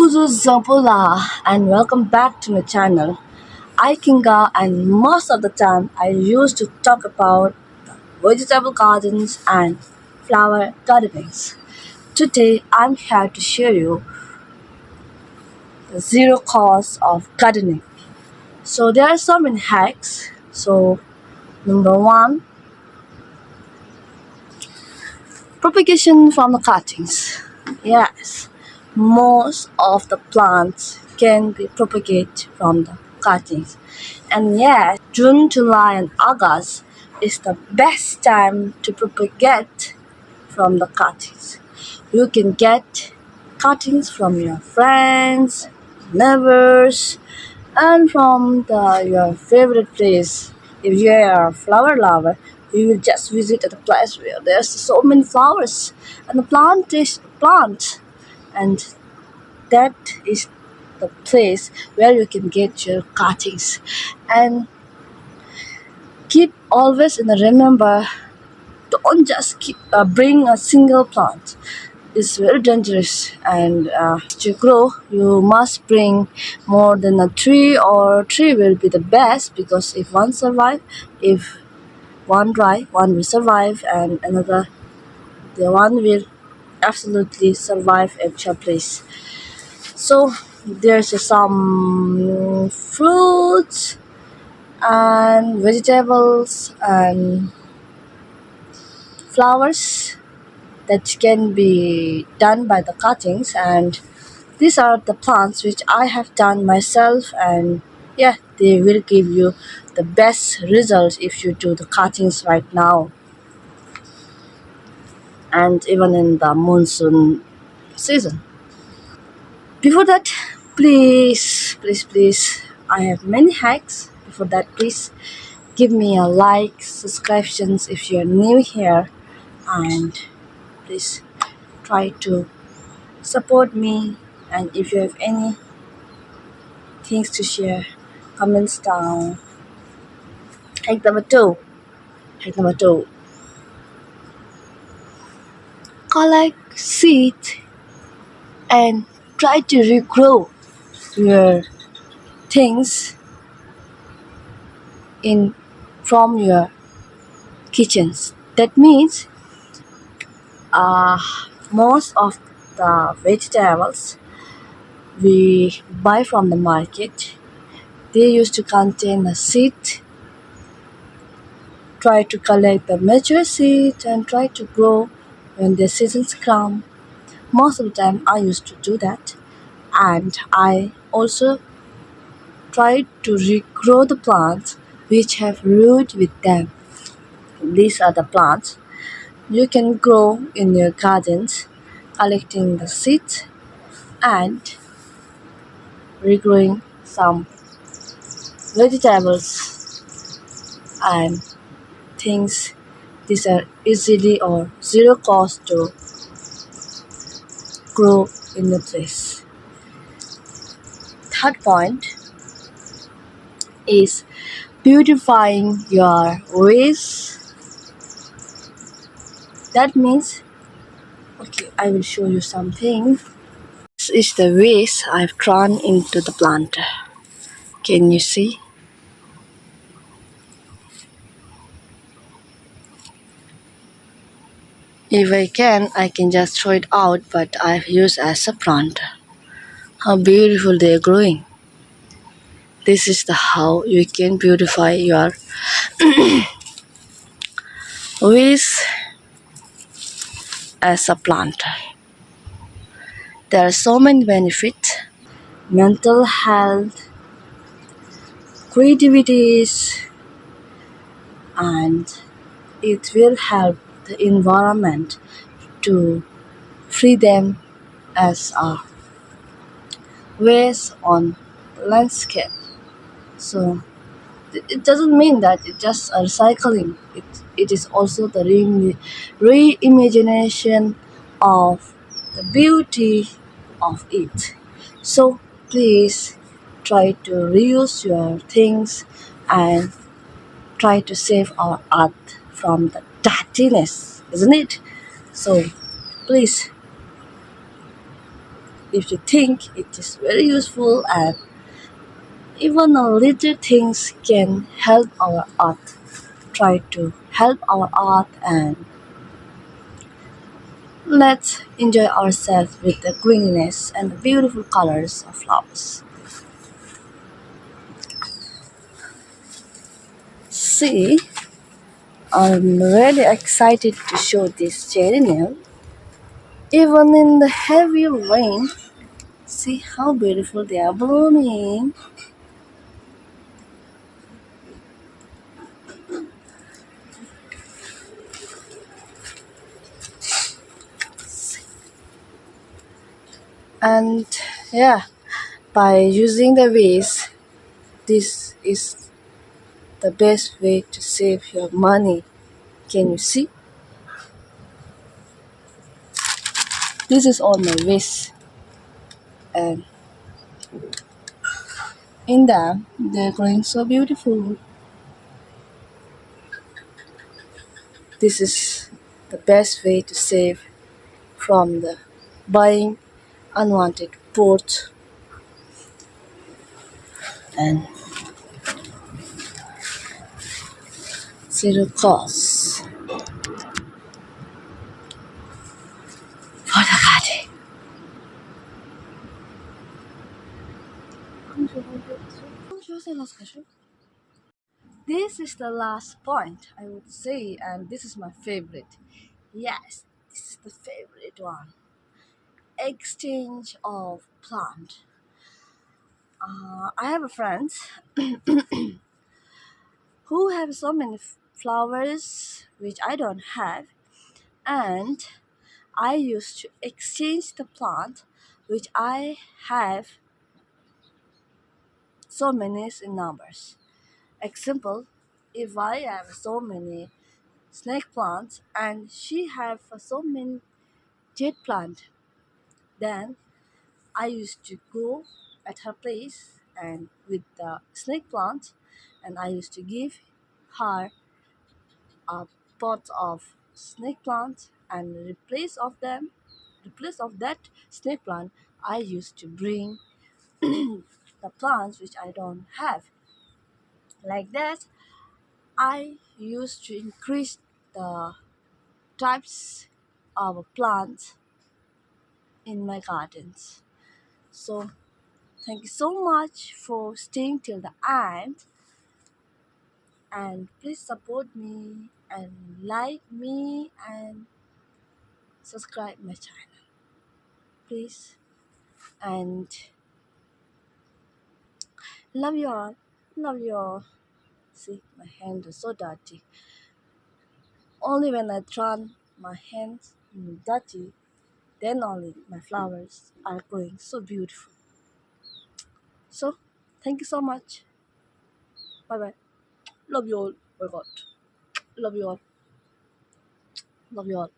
Kuzu Zampola and welcome back to my channel. I Kinga and most of the time I used to talk about vegetable gardens and flower gardenings. Today I'm here to show you the zero cost of gardening. So there are so many hacks. So number one, propagation from the cuttings. Yes, most of the plants can be propagated from the cuttings. And yes, June, July, and August is the best time to propagate from the cuttings. You can get cuttings from your friends, neighbors, and from your favorite place. If you are a flower lover, you will just visit at a place where there's so many flowers and the plant, and that is the place where you can get your cuttings. And keep always in the remember, don't just bring a single plant. It's very dangerous, and to grow you must bring more than a tree, or tree will be the best, because if one survive, if one die, one will survive, and another, the one will absolutely survive at your place. So there's some fruits and vegetables and flowers that can be done by the cuttings, and these are the plants which I have done myself, and yeah, they will give you the best results if you do the cuttings right now, and even in the monsoon season. Before that, please, I have many hacks. Before that, please give me a like, subscriptions if you're new here, and please try to support me. And if you have any things to share, comments down. Hack number two. Hack number two. Collect seed and try to regrow your things in from your kitchens. That means uh, most of the vegetables we buy from the market, they used to contain a seed. Try to collect the mature seed and try to grow when the seasons come. Most of the time I used to do that, and I also try to regrow the plants which have root with them. These are the plants you can grow in your gardens, collecting the seeds and regrowing some vegetables and things. These are easily or zero cost to grow in the place. Third point is beautifying your vase. That means, okay, I will show you something. This is the vase I've drawn into the planter. Can you see? If I can just throw it out, but I've used as a planter. How beautiful they are growing. This is the how you can beautify your vase as a planter. There are so many benefits: mental health, creativities, and it will help the environment to free them as a waste on landscape. So it doesn't mean that it's just a recycling. It is also the reimagination of the beauty of it. So please try to reuse your things and try to save our earth from the dirtiness, isn't it? So please if you think it is very useful, and even a little things can help our art. Try to help our art, and let's enjoy ourselves with the greeniness and the beautiful colors of flowers. See, I'm really excited to show this geranium. Even in the heavy rain, see how beautiful they are blooming. And yeah, by using the vase, this is the best way to save your money. Can you see? This is all my vase, and in them they're growing so beautiful. This is the best way to save from the buying unwanted pots and zero costs for the garden. This is the last point I would say, and this is my favorite. Yes, this is the favorite one. Exchange of plant. I have a friend who have so many flowers which I don't have, and I used to exchange the plant which I have so many in numbers. Example, if I have so many snake plants and she have so many jade plant, then I used to go at her place and with the snake plant, and I used to give her a pot of snake plant, and replace of that snake plant, I used to bring the plants which I don't have. Like that, I used to increase the types of plants in my gardens. So thank you so much for staying till the end, and please support me and like me and subscribe my channel, please. And love you all. Love you all. See, my hand is so dirty. Only when I turn my hands dirty, then only my flowers are growing so beautiful. So, thank you so much. Bye bye. Love you all. Oh my God. Love you all. Love you all.